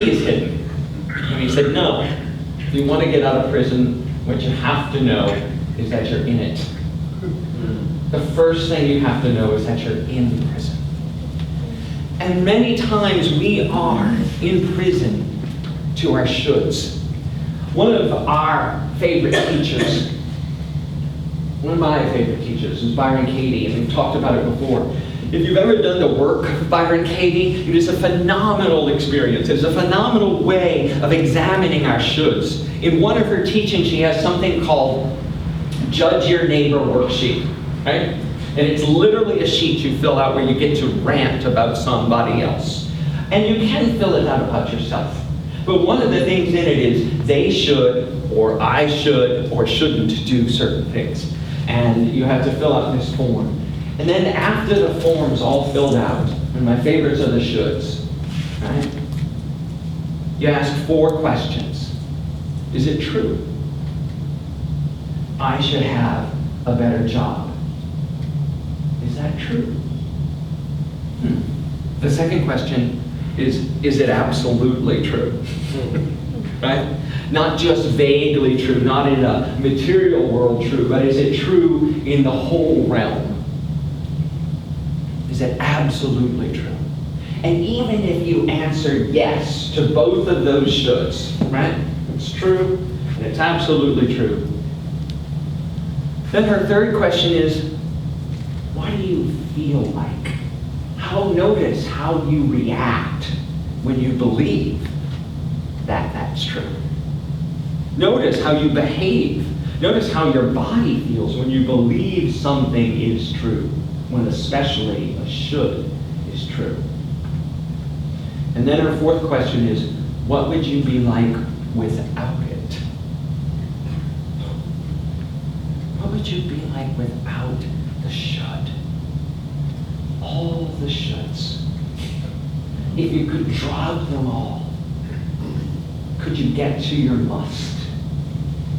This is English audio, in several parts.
is hidden. And he said, no. If you want to get out of prison, what you have to know is that you're in it. The first thing you have to know is that you're in prison. And many times we are in prison to our shoulds. One of our favorite teachers, one of my favorite teachers is Byron Katie, and we've talked about it before. If you've ever done the work of Byron Katie, it is a phenomenal experience. It is a phenomenal way of examining our shoulds. In one of her teachings, she has something called Judge Your Neighbor worksheet, right? And it's literally a sheet you fill out where you get to rant about somebody else. And you can fill it out about yourself. But one of the things in it is they should, or I should, or shouldn't do certain things. And you have to fill out this form. And then after the form's all filled out, and my favorites are the shoulds, right? You ask 4 questions. Is it true? I should have a better job. Is that true? The second question is it absolutely true? Right? Not just vaguely true, not in a material world true, but is it true in the whole realm? Is it absolutely true? And even if you answer yes to both of those shoulds, right? It's true and it's absolutely true. Then her third question is, what do you feel like? Notice how you react when you believe that that's true. Notice how you behave. Notice how your body feels when you believe something is true, when especially a should is true. And then our fourth question is, what would you be like without it? What would you be like without the should? All the shoulds. If you could drop them all, could you get to your must?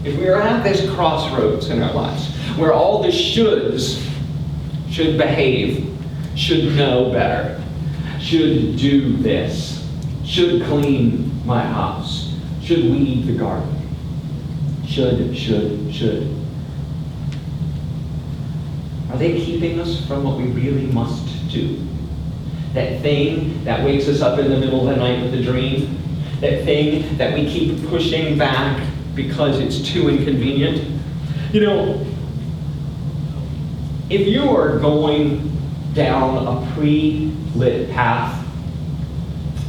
If we are at this crossroads in our lives, where all the shoulds should behave, should know better, should do this, should clean my house, should weed the garden, should. Are they keeping us from what we really must do? That thing that wakes us up in the middle of the night with a dream, that thing that we keep pushing back because it's too inconvenient. You know, if you are going down a pre-lit path,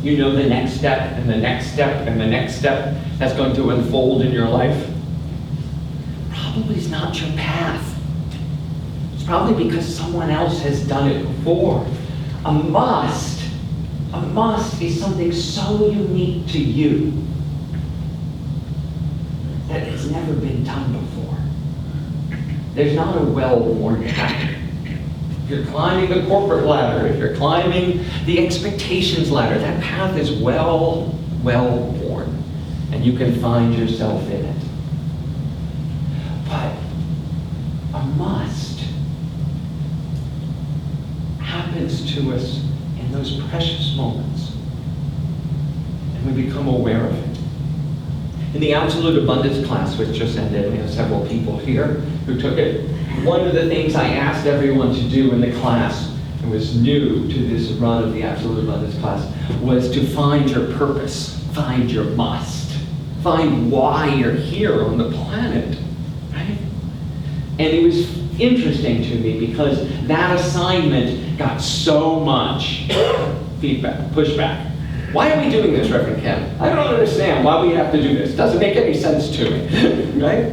you know the next step and the next step and the next step that's going to unfold in your life. Probably is not your path. It's probably because someone else has done it before. A must is something so unique to you that it's never been done before. There's not a well-worn path. If you're climbing the corporate ladder, if you're climbing the expectations ladder, that path is well worn, and you can find yourself in it. But a must happens to us in those precious moments, and we become aware of it. In the Absolute Abundance class, which just ended, we have several people here who took it. One of the things I asked everyone to do in the class, and was new to this run of the Absolute Abundance class, was to find your purpose, find your must, find why you're here on the planet, right? And it was interesting to me because that assignment got so much feedback, pushback. Why are we doing this, Reverend Ken? I don't understand why we have to do this. It doesn't make any sense to me, right?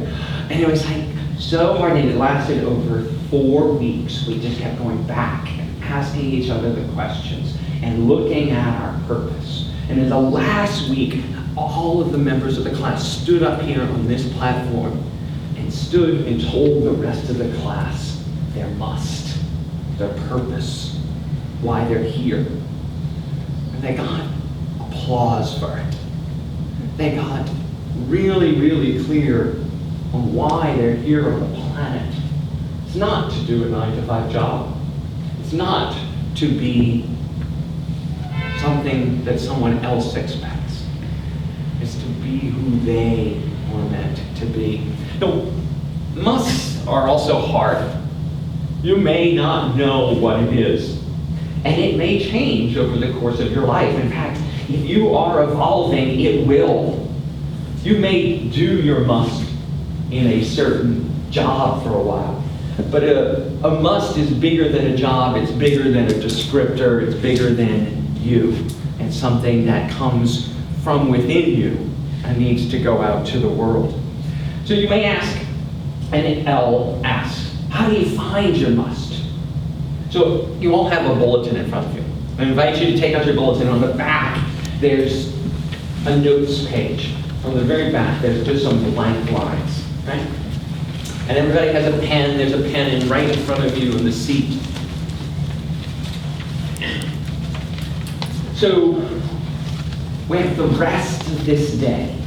And it was like so hard, and it lasted over 4 weeks. We just kept going back and asking each other the questions and looking at our purpose. And in the last week, all of the members of the class stood up here on this platform and stood and told the rest of the class their must, their purpose, why they're here. And they got applause for it. They got really clear on why they're here on the planet. It's not to do a 9-to-5 job. It's not to be something that someone else expects. is to be who they were meant to be. Now, musts are also hard. You may not know what it is, and it may change over the course of your life. In fact, if you are evolving, it will. You may do your must in a certain job for a while, but a must is bigger than a job, it's bigger than a descriptor, it's bigger than you. It's something that comes from within you and needs to go out to the world. So you may ask, and L asks, how do you find your must? So you all have a bulletin in front of you. I invite you to take out your bulletin. On the back, there's a notes page. On the very back, there's just some blank lines, right? And everybody has a pen. There's a pen right in front of you in the seat. So we have the rest of this day,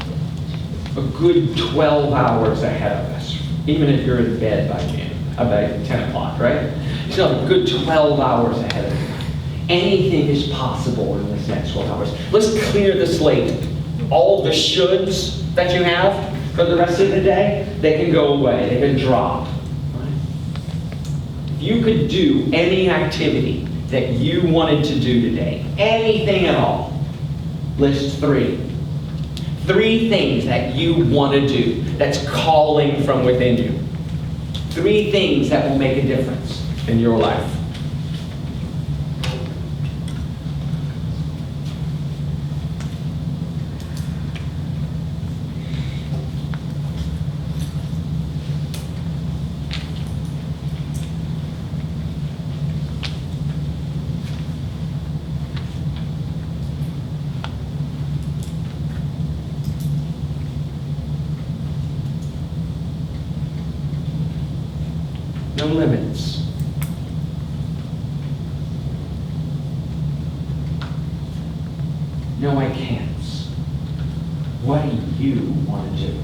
a good 12 hours ahead of us, even if you're in bed by noon, about 10 o'clock, right? So a good 12 hours ahead of you. Anything is possible in this next 12 hours. Let's clear the slate. All the shoulds that you have for the rest of the day, they can go away, they can drop. Right? If you could do any activity that you wanted to do today, anything at all, list 3. 3 things that you want to do that's calling from within you. 3 things that will make a difference in your life. No limits. No, I can't. What do you want to do?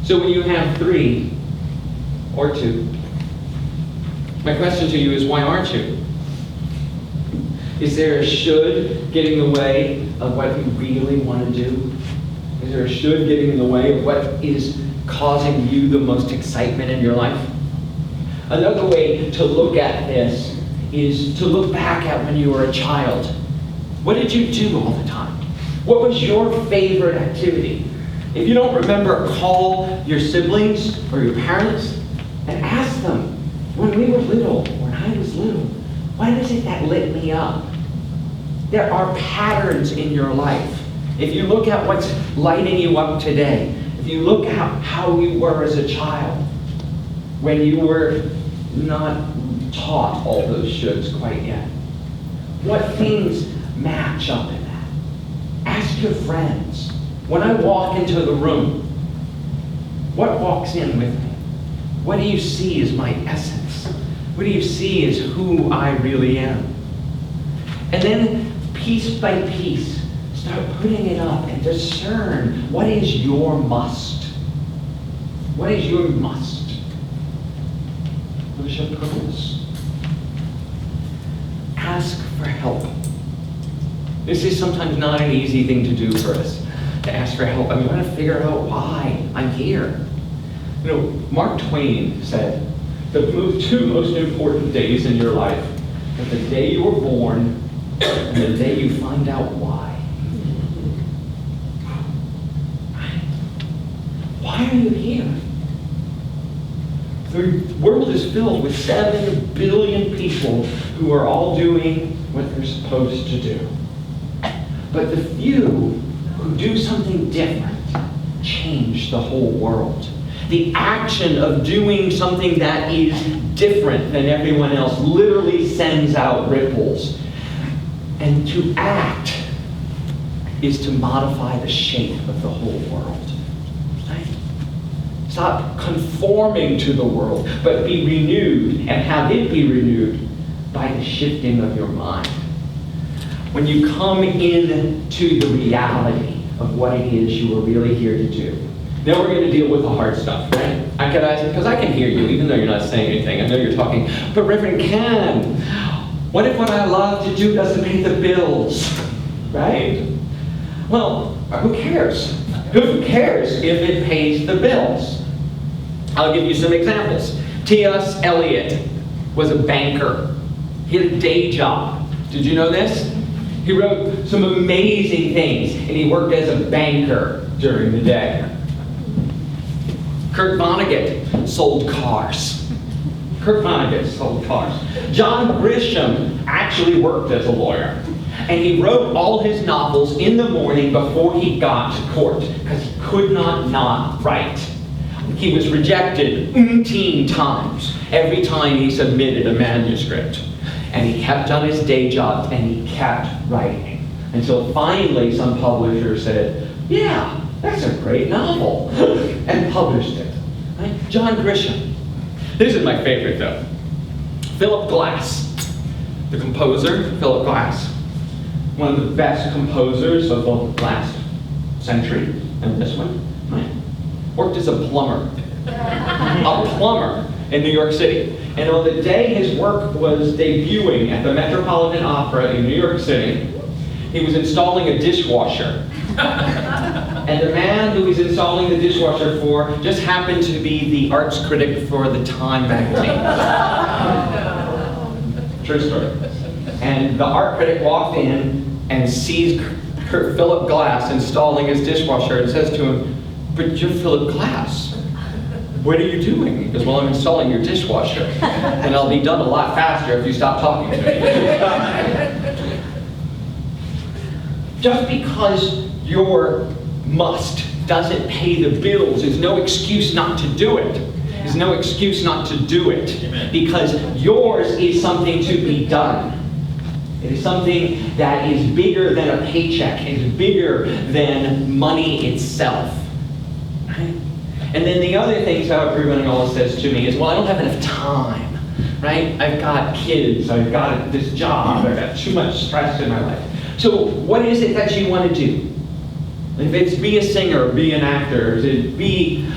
So when you have 3 or 2, my question to you is, why aren't you? Is there a should getting in the way of what you really want to do? Is there a should getting in the way of what is causing you the most excitement in your life? Another way to look at this is to look back at when you were a child. What did you do all the time? What was your favorite activity? If you don't remember, call your siblings or your parents and ask them, when we were little, when I was little, what is it that lit me up? There are patterns in your life. If you look at what's lighting you up today, if you look at how you were as a child, when you were not taught all those shoulds quite yet, what things match up in that? Ask your friends. When I walk into the room, what walks in with me? What do you see as my essence? What do you see as who I really am? And then, piece by piece, start putting it up and discern what is your must. What is your must? What is your purpose? Ask for help. This is sometimes not an easy thing to do for us, to ask for help. I mean, we want to figure out why I'm here. You know, Mark Twain said, the 2 most important days in your life are the day you were born and the day you find out why. Why are you here? The world is filled with 7 billion people who are all doing what they're supposed to do. But the few who do something different change the whole world. The action of doing something that is different than everyone else literally sends out ripples. And to act is to modify the shape of the whole world. Right? Stop conforming to the world, but be renewed and have it be renewed by the shifting of your mind. when you come into the reality of what it is you are really here to do. Now we're going to deal with the hard stuff, right? Because I can hear you, even though you're not saying anything. I know you're talking. But Reverend Ken, what if what I love to do doesn't pay the bills, right? Well, who cares? Who cares if it pays the bills? I'll give you some examples. T.S. Eliot was a banker. He had a day job. Did you know this? He wrote some amazing things, and he worked as a banker during the day. Kurt Vonnegut sold cars. Kurt Vonnegut sold cars. John Grisham actually worked as a lawyer. And he wrote all his novels in the morning before he got to court, because he could not write. He was rejected umpteen times every time he submitted a manuscript. And he kept on his day job, and he kept writing. Until finally some publisher said, yeah, that's a great novel, and published it. Right? John Grisham. This is my favorite, though. Philip Glass, the composer, Philip Glass. One of the best composers of the last century, and this one, right? Worked as a plumber. A plumber in New York City. And on the day his work was debuting at the Metropolitan Opera in New York City, he was installing a dishwasher. And the man who he's installing the dishwasher for just happened to be the arts critic for the Time magazine. True story. And the art critic walked in and sees Philip Glass installing his dishwasher and says to him, but you're Philip Glass. What are you doing? He goes, well, I'm installing your dishwasher. And I'll be done a lot faster if you stop talking to me. Just because your must doesn't pay the bills is no excuse not to do it. There's no excuse not to do it. Because yours is something to be done. It is something that is bigger than a paycheck. It is bigger than money itself. Right? And then the other things how everyone always says to me is, well, I don't have enough time. Right? I've got kids. I've got this job. I've got too much stress in my life. So what is it that you want to do? If it's be a singer, be an actor, if it be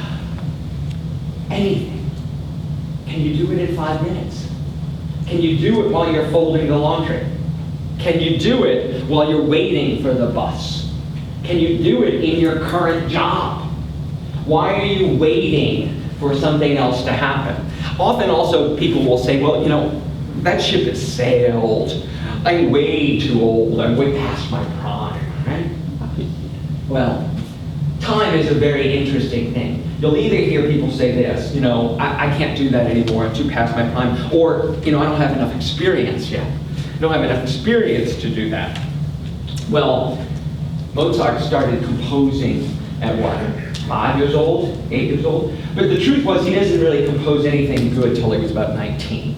anything, can you do it in 5 minutes? Can you do it while you're folding the laundry? Can you do it while you're waiting for the bus? Can you do it in your current job? Why are you waiting for something else to happen? Often also people will say, well, you know, that ship has sailed. I'm way too old. I'm way past my prime, right? Well, time is a very interesting thing. You'll either hear people say this, you know, I can't do that anymore, I'm too past my prime, or, you know, I don't have enough experience yet. I don't have enough experience to do that. Well, Mozart started composing at what, 5 years old, 8 years old? But the truth was he doesn't really compose anything good till he was about 19.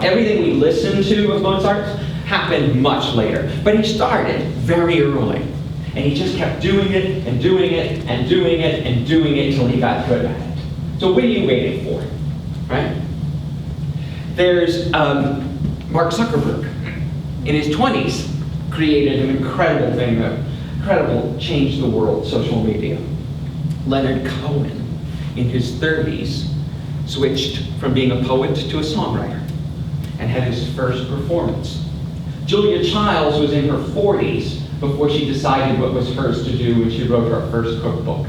Everything we listen to of Mozart happened much later. But he started very early. And he just kept doing it, and doing it, and doing it, and doing it until he got good at it. So what are you waiting for, right? There's Mark Zuckerberg. In his 20s, created an incredible thing that changed the world, social media. Leonard Cohen, in his 30s, switched from being a poet to a songwriter and had his first performance. Julia Childs was in her 40s before she decided what was hers to do when she wrote her first cookbook.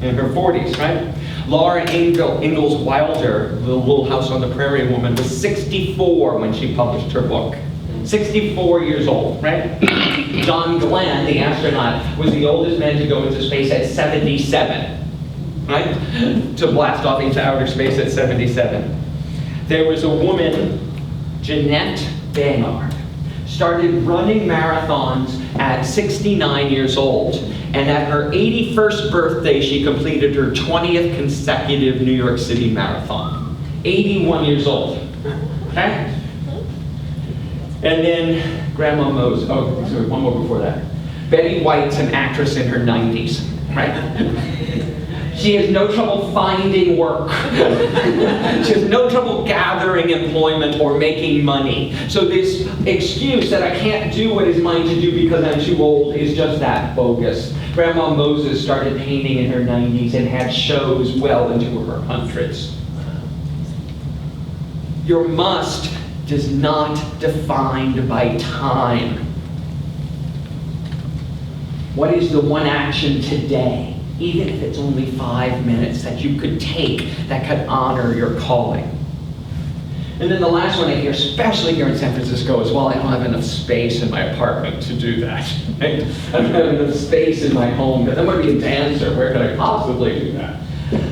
In her 40s, right? Laura Ingalls Wilder, the Little House on the Prairie woman, was 64 when she published her book. 64 years old, right? John Glenn, the astronaut, was the oldest man to go into space at 77, right? To blast off into outer space at 77. There was a woman, Jeanette Baynard, started running marathons at 69 years old, and at her 81st birthday, she completed her 20th consecutive New York City marathon. 81 years old, okay? And then Grandma Mose, oh, sorry, one more before that. Betty White's an actress in her 90s, right? She has no trouble finding work. She has no trouble gathering employment or making money. So this excuse that I can't do what is mine to do because I'm too old is just that bogus. Grandma Moses started painting in her 90s and had shows well into her hundreds. Your must is not defined by time. What is the one action today, even if it's only 5 minutes, that you could take that could honor your calling? And then the last one I hear, especially here in San Francisco, is, well, I don't have enough space in my apartment to do that. Right? I don't have enough space in my home because I'm going to be a dancer. Where could I possibly do that?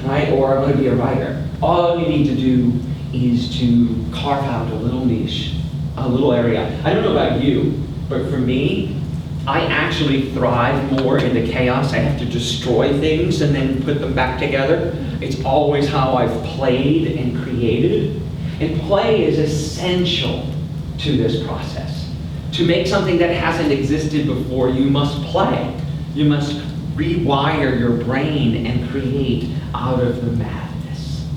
Right? Or I'm going to be a writer. All you need to do is to carve out a little niche, a little area. I don't know about you, but for me, I actually thrive more in the chaos. I have to destroy things and then put them back together. It's always how I've played and created. And play is essential to this process. To make something that hasn't existed before, you must play. You must rewire your brain and create out of the madness.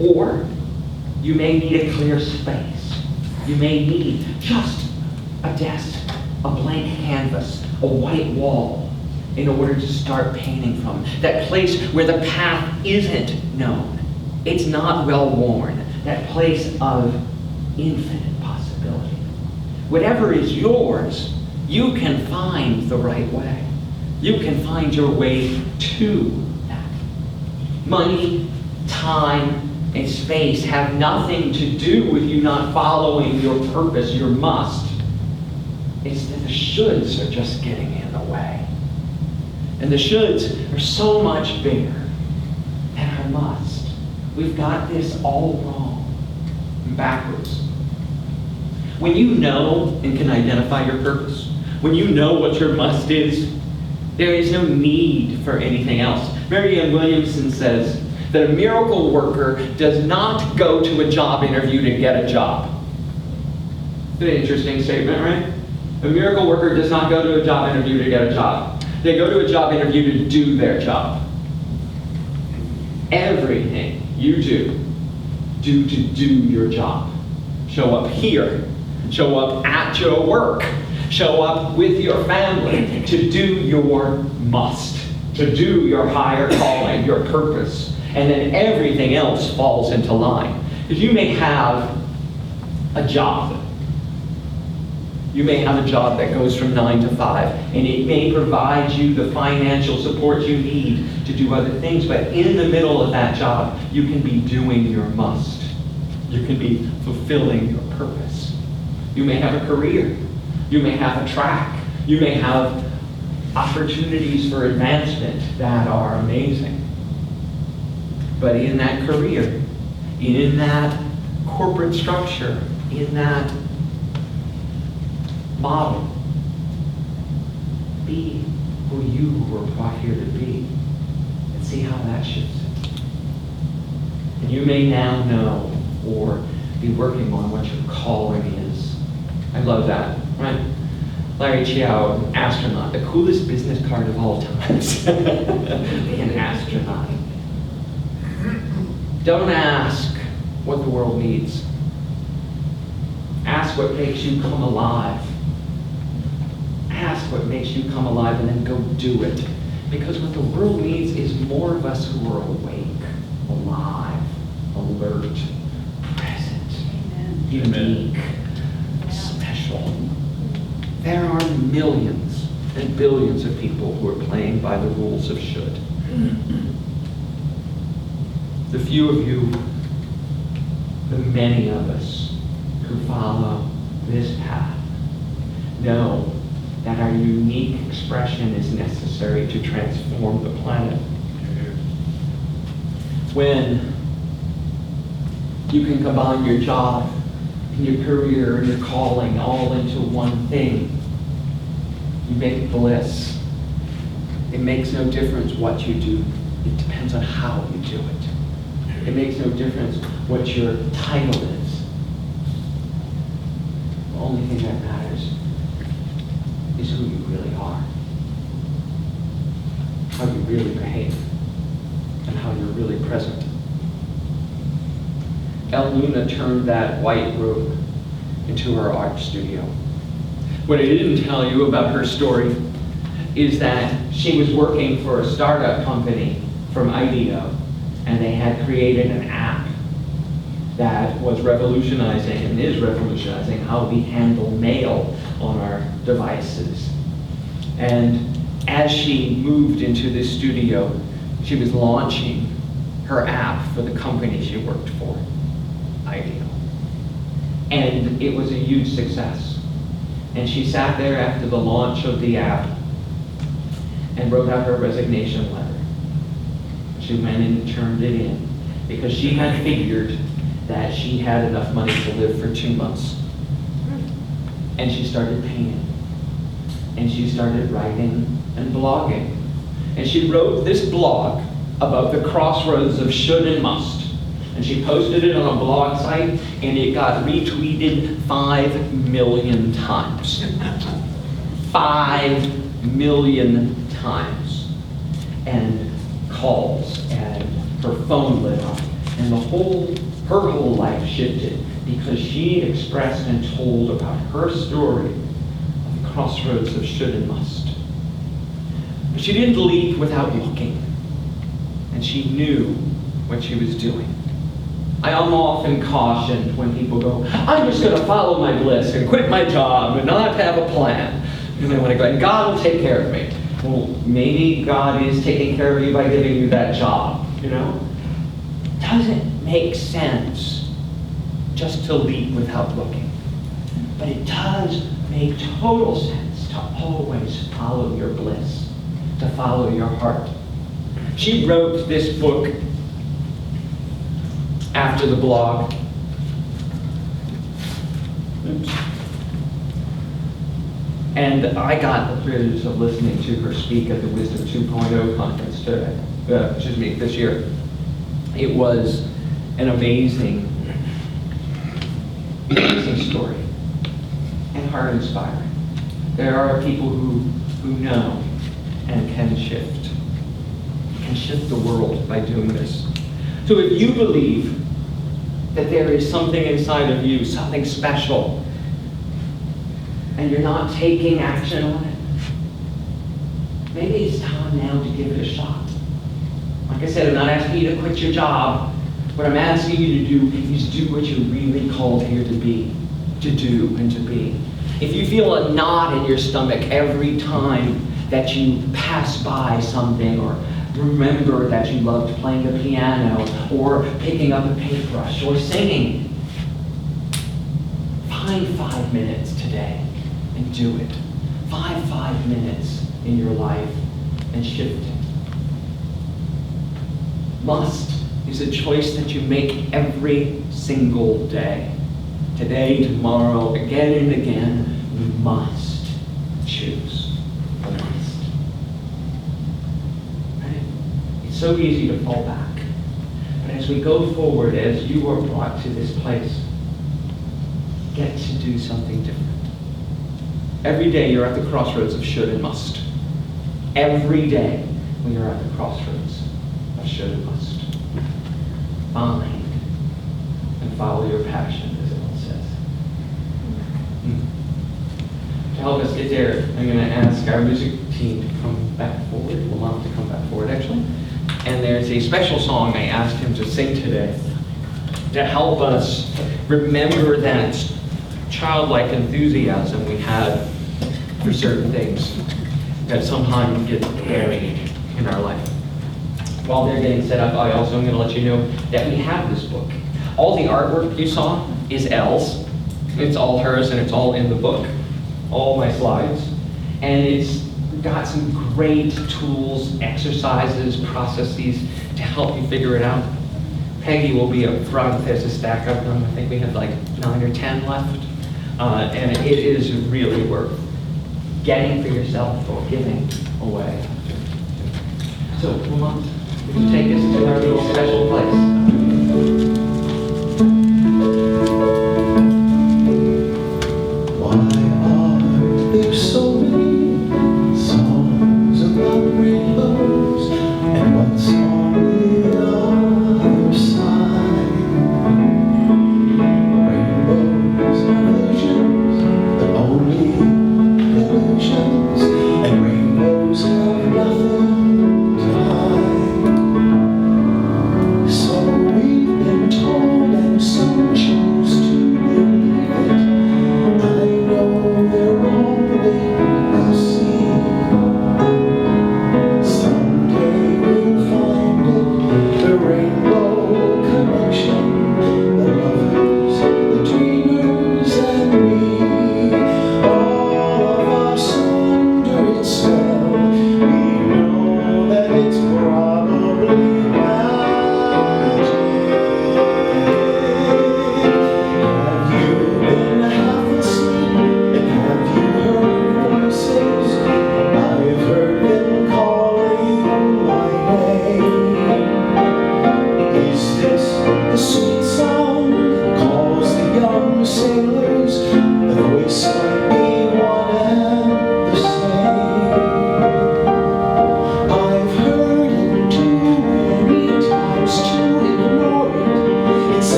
Or you may need a clear space. You may need just a desk, a blank canvas, a white wall, in order to start painting from. That place where the path isn't known. It's not well worn. That place of infinite possibility. Whatever is yours, you can find the right way. You can find your way to that. Money, time, and space have nothing to do with you not following your purpose, your must. It's that the shoulds are just getting in the way. And the shoulds are so much bigger than our must. We've got this all wrong and backwards. When you know and can identify your purpose, when you know what your must is, there is no need for anything else. Marianne Williamson says that a miracle worker does not go to a job interview to get a job. An interesting statement, right? A miracle worker does not go to a job interview to get a job. They go to a job interview to do their job. Everything you do to do your job. Show up here. Show up at your work. Show up with your family to do your must. To do your higher calling, your purpose. And then everything else falls into line. Because you may have a job. You may have a job that goes from 9 to 5, and it may provide you the financial support you need to do other things, but in the middle of that job, you can be doing your must. You can be fulfilling your purpose. You may have a career. You may have a track. You may have opportunities for advancement that are amazing. But in that career, in that corporate structure, in that model, be who you were brought here to be, and see how that shifts. And you may now know or be working on what your calling is. I love that, right? Larry Chiao, astronaut, the coolest business card of all times. Be an astronaut. Don't ask what the world needs. Ask what makes you come alive. Ask what makes you come alive and then go do it. Because what the world needs is more of us who are awake, alive, alert, present, unique, special. There are millions and billions of people who are playing by the rules of should. The few of you, the many of us who follow this path know that our unique expression is necessary to transform the planet. When you can combine your job and your career and your calling all into one thing, you make bliss. It makes no difference what you do. It depends on how you do it. It makes no difference what your title is. The only thing that matters is who you really are. How you really behave. you're really present. El Luna turned that white room into her art studio. What I didn't tell you about her story is that she was working for a startup company from IDEO, and they had created an app that was revolutionizing and is revolutionizing how we handle mail on our devices. And as she moved into this studio, she was launching her app for the company she worked for, IDEO. And it was a huge success. And she sat there after the launch of the app and wrote out her resignation letter. She went and turned it in because she had figured that she had enough money to live for 2 months. And she started painting. And she started writing and blogging. And she wrote this blog about the crossroads of should and must. And she posted it on a blog site, and it got retweeted 5 million times. 5 million times. And calls, and her phone lit up, and her whole life shifted because she expressed and told about her story of the crossroads of should and must. But she didn't leap without looking, and she knew what she was doing. I am often cautioned when people go, I'm just going to follow my bliss and quit my job and not have a plan. And then when I go, and God will take care of me. Well, maybe God is taking care of you by giving you that job, you know? Doesn't make sense just to leap without looking. But it does make total sense to always follow your bliss, to follow your heart. She wrote this book after the blog. Oops. And I got the privilege of listening to her speak at the Wisdom 2.0 conference this year. It was an amazing story and heart-inspiring. There are people who know and can shift the world by doing this. So if you believe that there is something inside of you, something special, and you're not taking action on it, maybe it's time now to give it a shot. Like I said, I'm not asking you to quit your job. What I'm asking you to do is do what you're really called here to be, to do and to be. If you feel a knot in your stomach every time that you pass by something, or remember that you loved playing the piano, or picking up a paintbrush, or singing, find 5 minutes today and do it. Five minutes in your life and shift it. Must is a choice that you make every single day. Today, tomorrow, again and again, you must choose. A must. Right? It's so easy to fall back. But as we go forward, as you are brought to this place, get to do something different. Every day you're at the crossroads of should and must. Every day we are at the crossroads of should and must. Find and follow your passion, as it says. To help us get there, I'm going to ask our music team to come back forward. We'll have to come back forward, actually. And there's a special song I asked him to sing today to help us remember that childlike enthusiasm we had for certain things that sometimes get buried in our life. While they're getting set up, I also am going to let you know that we have this book. All the artwork you saw is Elle's. It's all hers, and it's all in the book. All my slides. And it's got some great tools, exercises, processes to help you figure it out. Peggy will be up front. There's a stack of them. I think we have like 9 or 10 left. And it is really worth getting for yourself or giving away. So, Lamont, would you take us to our little special place? Songs about rainbows, and what song will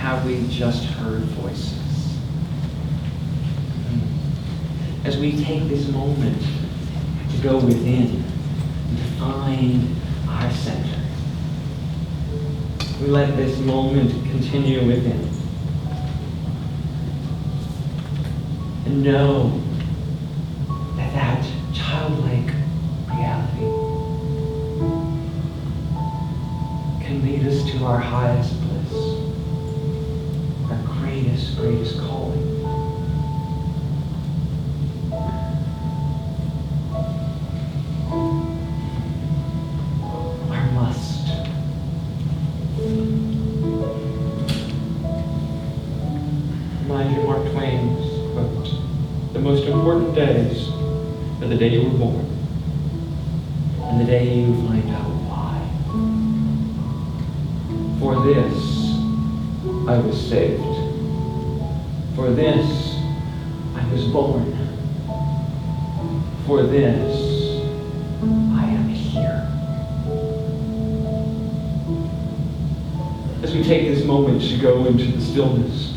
have we just heard voices? As we take this moment to go within and to find our center, we let this moment continue within. And know that that childlike reality can lead us to our highest bliss, our greatest, greatest calling. Our must. Remind you Mark Twain's quote, "The most important days are the day you were born and the day you find out why. For this I was saved. For this I was born. For this I am here." As we take this moment to go into the stillness,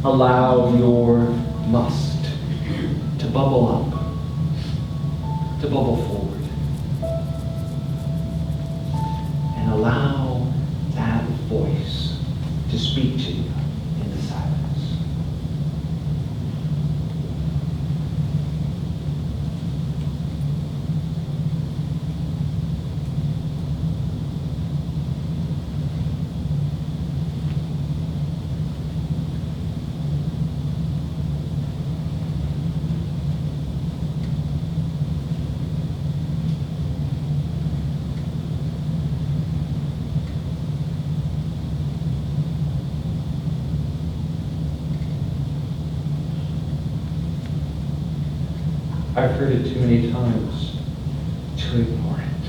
allow your must to bubble up, to bubble forward, and allow that voice to speak to you in the silence. I've heard it too many times to ignore it.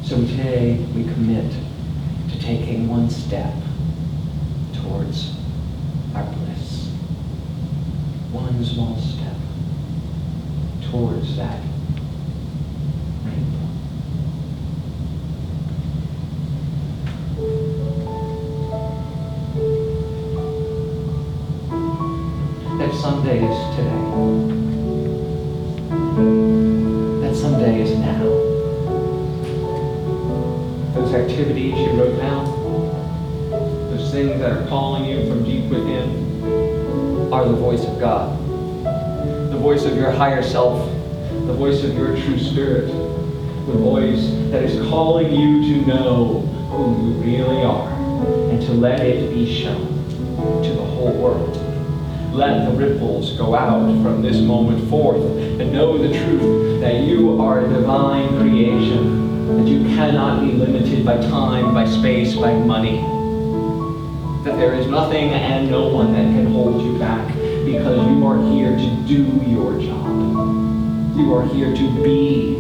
So today we commit to taking one step towards our bliss. One small step towards that rainbow. That someday is today. That someday is now. Those activities you wrote down, those things that are calling you from deep within, are the voice of God. The voice of your higher self, the voice of your true spirit, the voice that is calling you to know who you really are and to let it be shown to the whole world. Let the ripples go out from this moment forth and know the truth that you are a divine creation, that you cannot be limited by time, by space, by money, that there is nothing and no one that can hold you back because you are here to do your job. You are here to be